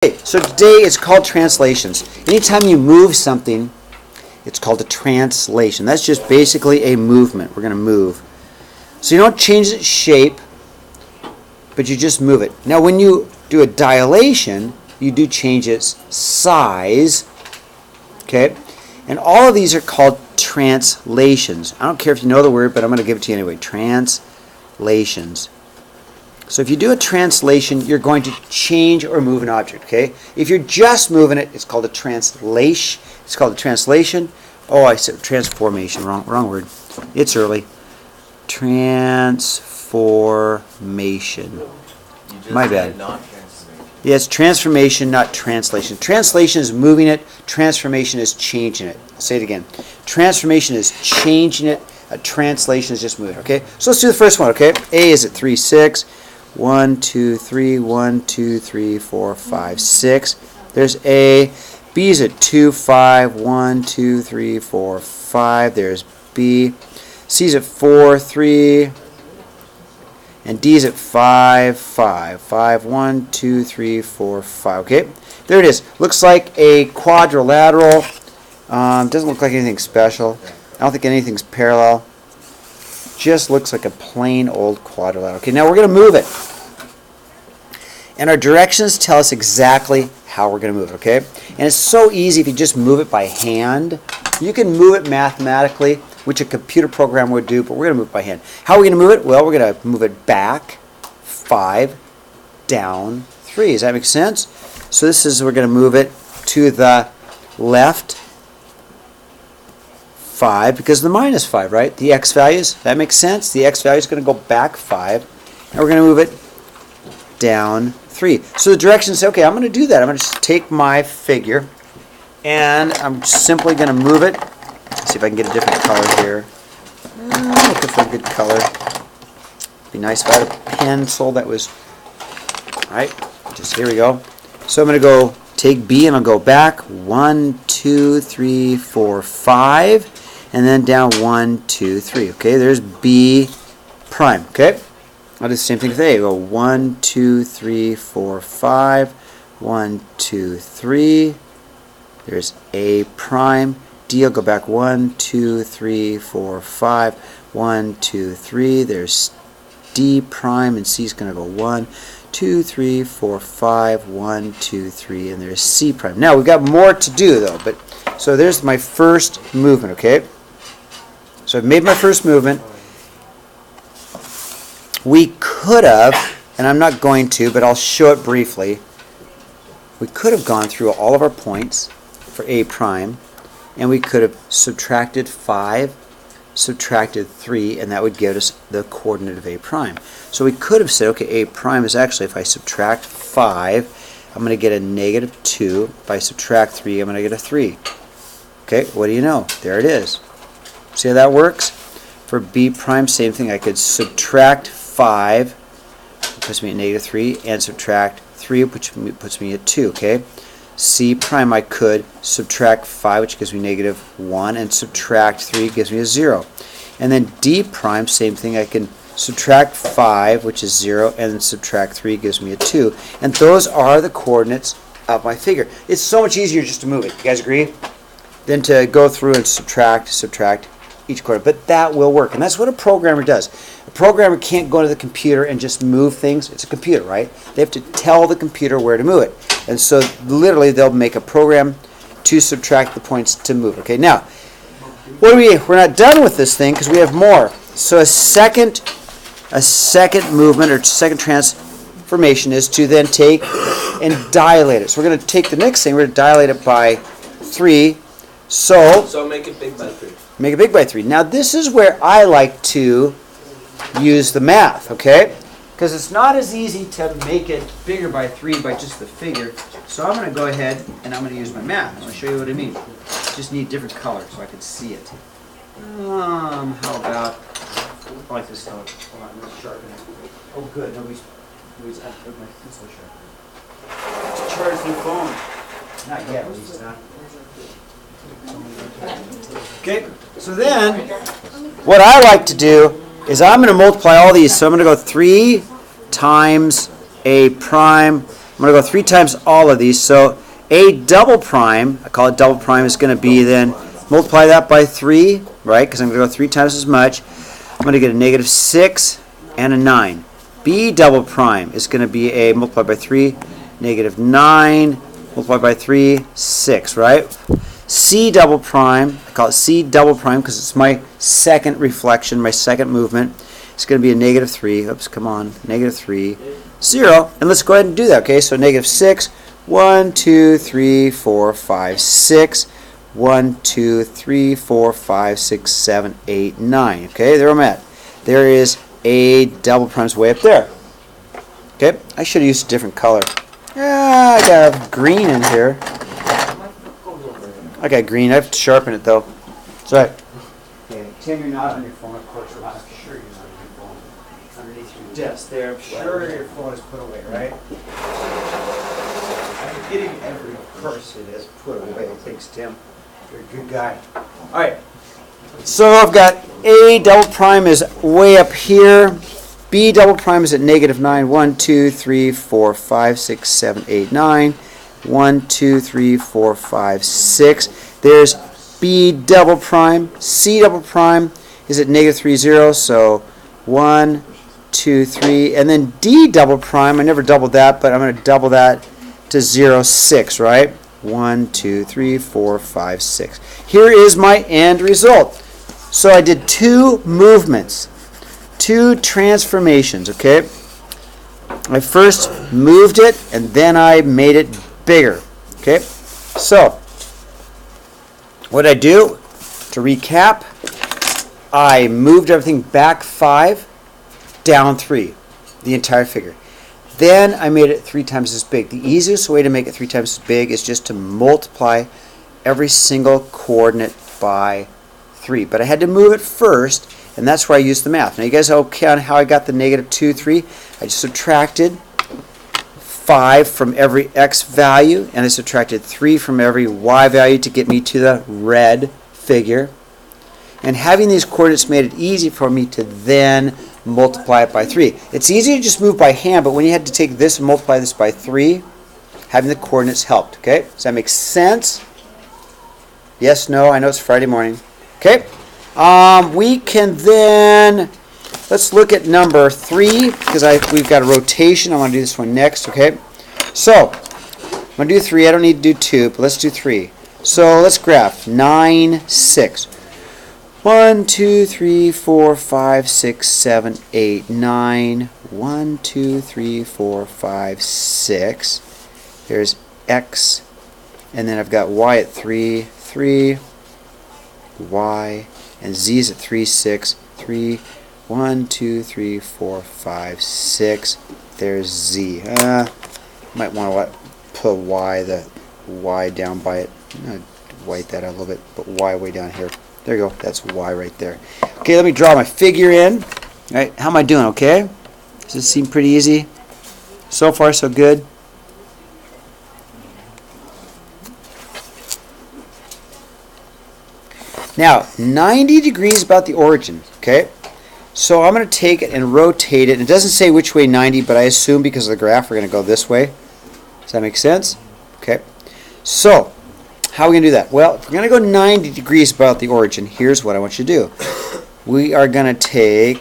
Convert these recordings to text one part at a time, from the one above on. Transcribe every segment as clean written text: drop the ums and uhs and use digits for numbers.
Okay, so today it's called translations. Anytime you move something, it's called a translation. That's just basically a movement. We're going to move. So you don't change its shape, but you just move it. Now when you do a dilation, you do change its size. Okay? And all of these are called translations. I don't care if you know the word, but I'm going to give it to you anyway. Translations. So if you do a translation, you're going to change or move an object, okay? If you're just moving it, it's called a translation. It's called a translation. Oh, I said transformation. Wrong word. It's early. Transformation. My bad. Yeah, it's transformation, not translation. Translation is moving it. Transformation is changing it. I'll say it again. Transformation is changing it. A translation is just moving it, okay? So let's do the first one, okay? A is at 3, 6. 1, 2, 3, 1, 2, 3, 4, 5, 6. There's A. B's at 2, 5, 1, 2, 3, 4, 5. There's B. C's at 4, 3. And D's at 5, 5. 5, 1, 2, 3, 4, 5. Okay, there it is. Looks like a quadrilateral. Doesn't look like anything special. I don't think anything's parallel. Just looks like a plain old quadrilateral. Okay, now we're going to move it. And our directions tell us exactly how we're going to move it, okay? And it's so easy if you just move it by hand. You can move it mathematically, which a computer program would do, but we're going to move it by hand. How are we going to move it? Well, we're going to move it back 5, down 3. Does that make sense? So this is, we're going to move it to the left 5 because of the minus 5, right? The x values, that makes sense. The x value is going to go back 5, and we're going to move it down 3. So the directions say, okay, I'm going to do that. I'm going to just take my figure, and I'm simply going to move it. Let's see if I can get a different color here. I'm looking for a good color. Be nice if I had a pencil that was, all right, just here we go. So I'm going to go take B, and I'll go back 1, 2, 3, 4, 5. And then down 1, 2, 3. Okay, there's B prime. Okay, I'll do the same thing with A. Go 1, 2, 3, 4, 5. 1, 2, 3. There's A prime. D, I'll go back 1, 2, 3, 4, 5. 1, 2, 3. There's D prime, and C is going to go 1, 2, 3, 4, 5. 1, 2, 3, and there's C prime. Now we've got more to do though, but so there's my first movement. Okay. So I've made my first movement. We could have, and I'm not going to, but I'll show it briefly. We could have gone through all of our points for A prime, and we could have subtracted 5, subtracted 3, and that would give us the coordinate of A prime. So we could have said, okay, A prime is actually, if I subtract 5, I'm going to get a negative 2. If I subtract 3, I'm going to get a 3. Okay, what do you know? There it is. See how that works? For B prime, same thing. I could subtract 5, puts me at negative 3, and subtract 3, which puts me at 2. Okay. C prime, I could subtract 5, which gives me negative 1, and subtract 3 gives me a 0. And then D prime, same thing. I can subtract 5, which is 0, and then subtract 3 gives me a 2. And those are the coordinates of my figure. It's so much easier just to move it. You guys agree? Than to go through and subtract each coordinate. But that will work. And that's what a programmer does. A programmer can't go to the computer and just move things. It's a computer, right? They have to tell the computer where to move it. And so literally they'll make a program to subtract the points to move. Okay, now, we're not done with this thing because we have more. So a second movement or second transformation is to then take and dilate it. So we're going to take the next thing, we're going to dilate it by 3. So make it big by 3. Make it big by 3. Now this is where I like to use the math, okay? Because it's not as easy to make it bigger by 3 by just the figure. So I'm going to go ahead and I'm going to use my math. I'm going to show you what I mean. Just need different colors so I can see it. How about, I like this color. Hold on, let's sharpen it. Oh good, nobody's asked for my pencil sharpener. It's charged through phone. Not yet, at least, huh? Okay, so then what I like to do is I'm going to multiply all these. So I'm going to go 3 times A prime going to go 3 times all of these. So a double prime, I call it double prime, is going to be then, multiply that by 3, right, because I'm going to go 3 times as much. I'm going to get a negative 6 and a 9. B double prime is going to be a multiplied by 3, negative 9, multiplied by 3, 6, right? C double prime, I call it C double prime because it's my second reflection, my second movement. It's going to be a negative 3. Oops, come on. Negative 3, 0. And let's go ahead and do that, okay? So negative 6, 1, 2, 3, 4, 5, 6. 1, 2, 3, 4, 5, 6, 7, 8, 9. Okay, there I'm at. There is a double prime's way up there. Okay, I should have used a different color. I got green in here. I got green. I have to sharpen it though. It's all right. Okay, Tim, you're not on your phone, of course. I'm sure you're not on your phone. Underneath your desk there. I'm sure your phone is put away, right? I'm getting every. Of course it is put away. Thanks, Tim. You're a good guy. All right. So I've got A double prime is way up here. B double prime is at negative 9. 1, 2, 3, 4, 5, 6, 7, 8, 9. 1, 2, 3, 4, 5, 6. There's B double prime. C double prime is at negative 3, 0. So 1, 2, 3. And then D double prime, I never doubled that, but I'm going to double that to 0, 6, right? 1, 2, 3, 4, 5, 6. Here is my end result. So I did 2 movements, 2 transformations, okay? I first moved it and then I made it bigger, okay? So, what did I do? To recap, I moved everything back 5, down 3, the entire figure. Then I made it 3 times as big. The easiest way to make it 3 times as big is just to multiply every single coordinate by 3. But I had to move it first, and that's where I used the math. Now you guys are okay on how I got the negative 2, 3? I just subtracted 5 from every x value, and I subtracted 3 from every y value to get me to the red figure. And having these coordinates made it easy for me to then multiply it by 3. It's easy to just move by hand, but when you had to take this and multiply this by 3, having the coordinates helped. Okay? Does that make sense? Yes, no, I know it's Friday morning. Okay? We can then, let's look at number 3, because we've got a rotation. I want to do this one next, okay? So, I'm going to do 3. I don't need to do 2, but let's do 3. So, let's graph 9, 6. 1, 2, 3, 4, 5, 6, 7, 8, 9. 1, 2, 3, 4, 5, 6. There's x. And then I've got y at 3, 3. Y. And z's at 3, 6, 3. 1, 2, 3, 4, 5, 6. There's z. Might want to put the y down by it. I'm going to white that out a little bit. Put y way down here. There you go. That's y right there. Okay, let me draw my figure in. All right, how am I doing? Okay? Does this seem pretty easy? So far, so good. Now, 90 degrees about the origin. Okay? So I'm going to take it and rotate it. It doesn't say which way 90, but I assume because of the graph we're going to go this way. Does that make sense? Okay. So, how are we going to do that? Well, if we're going to go 90 degrees about the origin, here's what I want you to do. We are going to take,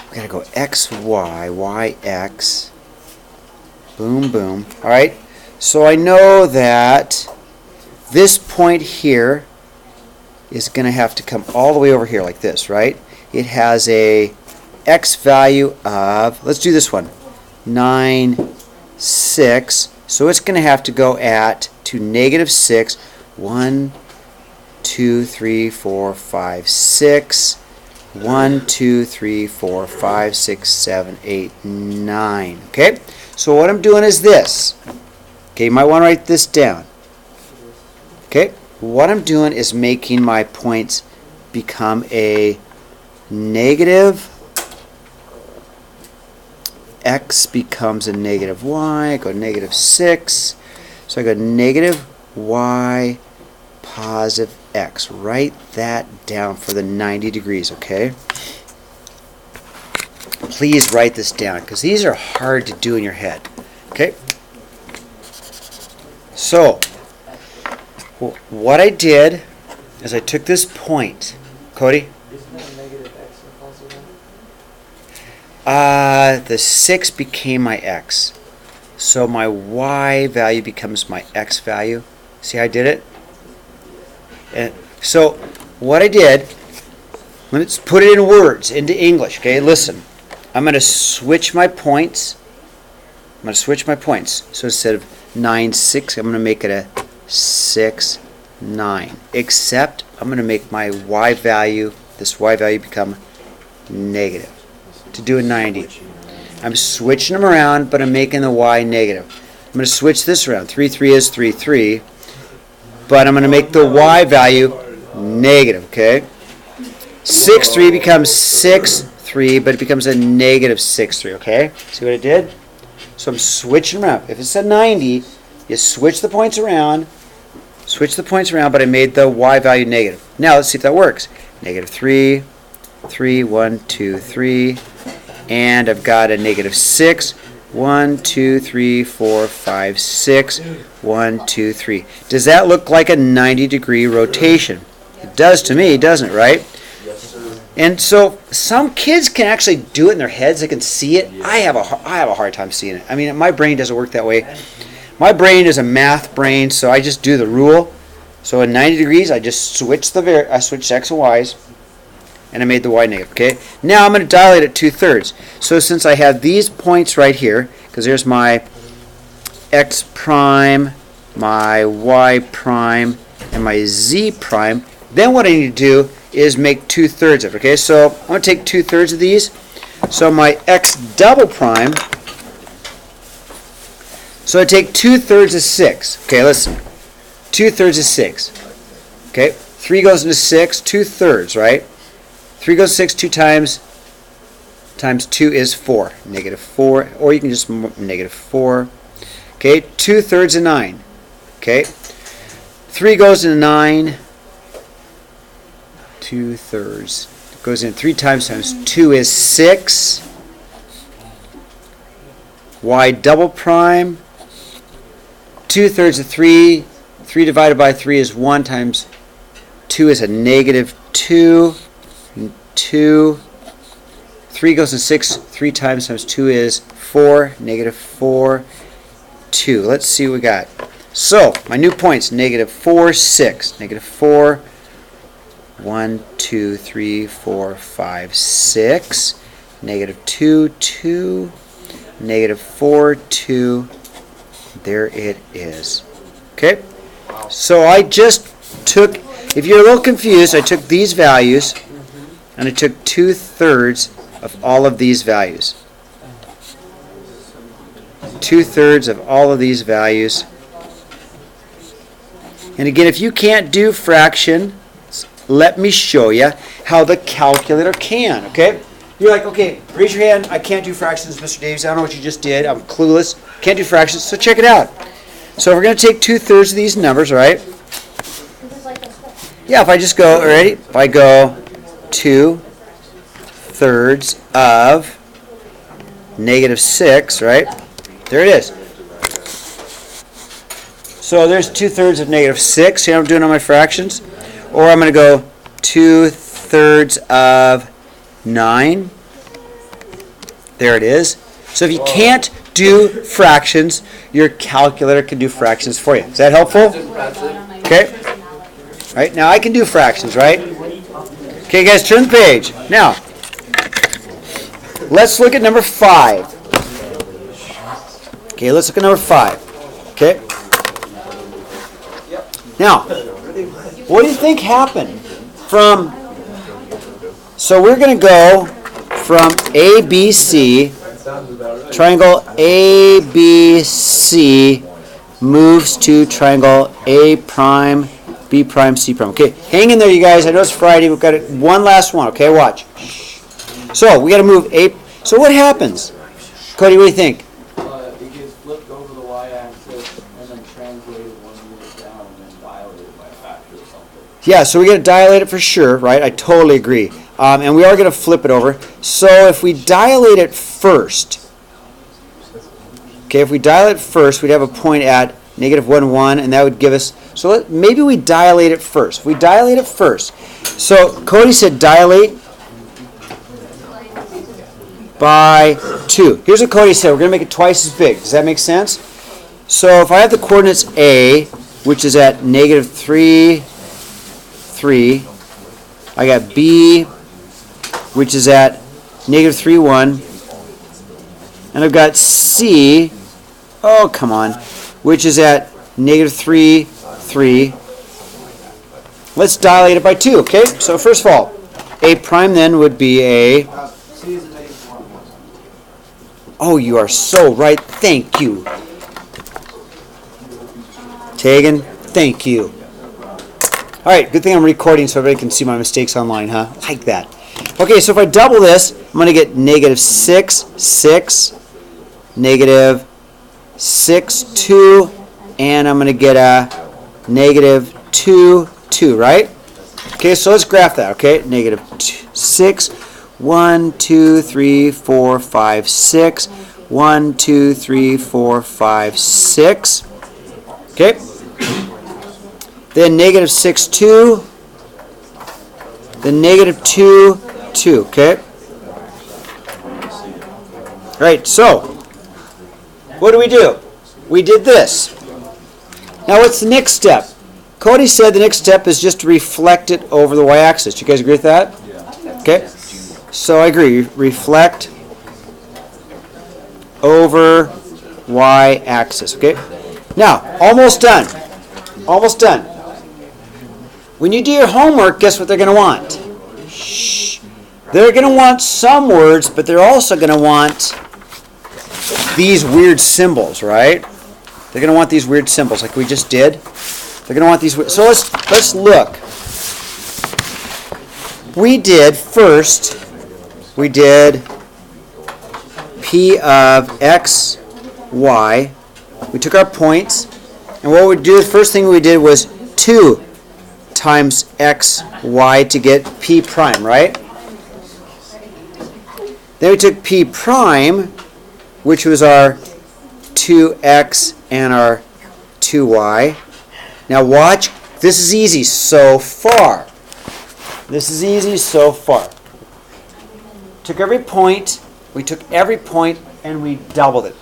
we're going to go x, y, y, x, boom, boom. All right. So I know that this point here is going to have to come all the way over here like this, right? It has a x value of, let's do this one, 9, 6. So it's going to have to go to negative 6. 1, 2, 3, 4, 5, 6. 1, 2, 3, 4, 5, 6, 7, 8, 9. Okay? So what I'm doing is this. Okay, you might want to write this down. Okay? What I'm doing is making my points become a negative. X becomes a negative y. I go negative 6. So I go negative y, positive x. Write that down for the 90 degrees, okay? please write this down because these are hard to do in your head. Okay? So, what I did is I took this point. Cody? Isn't that a negative x if also then? The 6 became my x. So my y value becomes my x value. See how I did it? And so what I did, let's put it in words, into English. Okay, listen. I'm going to switch my points. So instead of 9, 6, I'm going to make it a 6, 9. Except I'm going to make my y value, this y value become negative to do a 90. I'm switching them around, but I'm making the y negative. I'm going to switch this around. 3, 3 is 3, 3. But I'm going to make the y value negative, okay? 6, 3 becomes 6, 3, but it becomes a negative 6, 3, okay? See what I did? So I'm switching them around. If it's a 90, you switch the points around, but I made the y value negative. Now let's see if that works. Negative 3, 3, 1, 2, 3. And I've got a negative 6. 1, 2, 3, 4, 5, 6. 1, 2, 3. Does that look like a 90-degree rotation? It does to me, doesn't it, right? Yes, sir. And so some kids can actually do it in their heads. They can see it. I have a hard time seeing it. I mean, my brain doesn't work that way. My brain is a math brain, so I just do the rule. So in 90 degrees, I just switch I switch x and y's. And I made the y negative, okay? Now I'm going to dilate it 2/3. So since I have these points right here, because there's my x prime, my y prime, and my z prime, then what I need to do is make 2/3 of it, okay? So I'm going to take 2/3 of these. So my x double prime, so I take 2/3 of 6. Okay, listen. 2/3 of 6. Okay, 3 goes into 6, 2/3, right? 3 goes to 6, 2 times 2 is 4. Negative 4, or you can just negative 4. Okay, 2/3 of 9. Okay, 3 goes into 9. 2/3 goes in 3 times 2 is 6. Y double prime. 2/3 of 3. 3 divided by 3 is 1 times 2 is a negative 2. 2. 3 goes to 6. 3 times 2 is 4. Negative 4. 2. Let's see what we got. So, my new points. Negative 4, 6. Negative 4. 1, 2, 3, 4, 5, 6. Negative 2, 2. Negative 4, 2. There it is. Okay? So I just took, if you're a little confused, I took these values and I took 2/3 of all of these values. 2/3 of all of these values. And again, if you can't do fraction, let me show you how the calculator can, okay? You're like, okay, raise your hand. I can't do fractions, Mr. Davies. I don't know what you just did. I'm clueless. Can't do fractions, so check it out. So we're going to take 2/3 of these numbers, right? Yeah, if I just go, ready? If I go 2/3 of negative 6, right? There it is. So there's 2/3 of negative 6. See how I'm doing on my fractions? Or I'm going to go 2/3 of 9. There it is. So if you can't do fractions, your calculator can do fractions for you. Is that helpful? Okay. Right, now I can do fractions, right? Okay, guys, turn the page. Now, let's look at number 5. Okay, let's look at number 5. Okay. Now, what do you think happened from, so we're going to go from ABC, triangle ABC moves to triangle A prime, B prime, C prime. Okay, hang in there, you guys. I know it's Friday. We've got one last one. Okay, watch. So we got to move A. So what happens? Cody, what do you think? It gets flipped over the y-axis and then translated 1 unit down and then dilated by a factor or something. Yeah, so we got to dilate it for sure, right? I totally agree. And we are going to flip it over. So if we dilate it first, okay, if we dilate first, we'd have a point at negative 1, 1, and that would give us, so maybe we dilate it first. If we dilate it first. So Cody said dilate by 2. Here's what Cody said. We're going to make it twice as big. Does that make sense? So if I have the coordinates A, which is at negative 3, 3, I got B, which is at negative 3, 1, and I've got C, oh, come on, which is at negative 3, 3. Let's dilate it by 2, okay? So first of all, A prime then would be a... Oh, you are so right. Thank you. Tegan, thank you. All right, good thing I'm recording so everybody can see my mistakes online, huh? Like that. Okay, so if I double this, I'm going to get negative 6, 6, negative 6, 2, and I'm going to get a negative 2, 2, right? Okay, so let's graph that, okay? Negative 6, 1, 2, 3, 4, 5, 6, 1, 2, 3, 4, 5, 6. Okay? Then negative 6, 2. Then negative 2, 2. Okay? All right, so what do? We did this. Now what's the next step? Cody said the next step is just to reflect it over the y-axis. You guys agree with that? Yeah. Okay? So I agree. Reflect over y-axis. Okay? Now, almost done. Almost done. When you do your homework, guess what they're going to want? Shh. They're going to want some words, but they're also going to want these weird symbols, right? They're going to want these weird symbols like we just did. They're going to want these. So let's look. We did P of x, y. We took our points, and what we do, the first thing we did was 2 times x, y to get p prime, right? Then we took p prime, which was our 2x and our 2y. Now watch, this is easy so far. This is easy so far. Took every point, we took every point and we doubled it.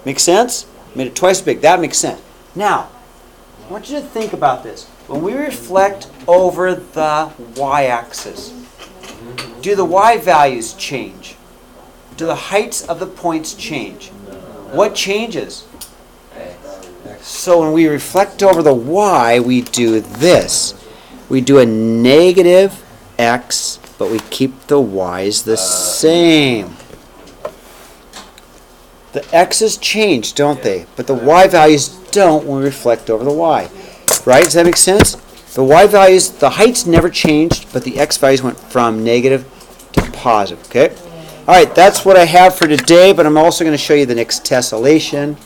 Make sense? Made it twice as big. That makes sense. Now, I want you to think about this. When we reflect over the y-axis, do the y values change? Do the heights of the points change? What changes? So when we reflect over the y, we do this. We do a negative x, but we keep the y's the same. The x's change, don't they? But the y values don't when we reflect over the y. Right? Does that make sense? The y values, the heights never changed, but the x values went from negative to positive. Okay? All right, that's what I have for today, but I'm also going to show you the next tessellation.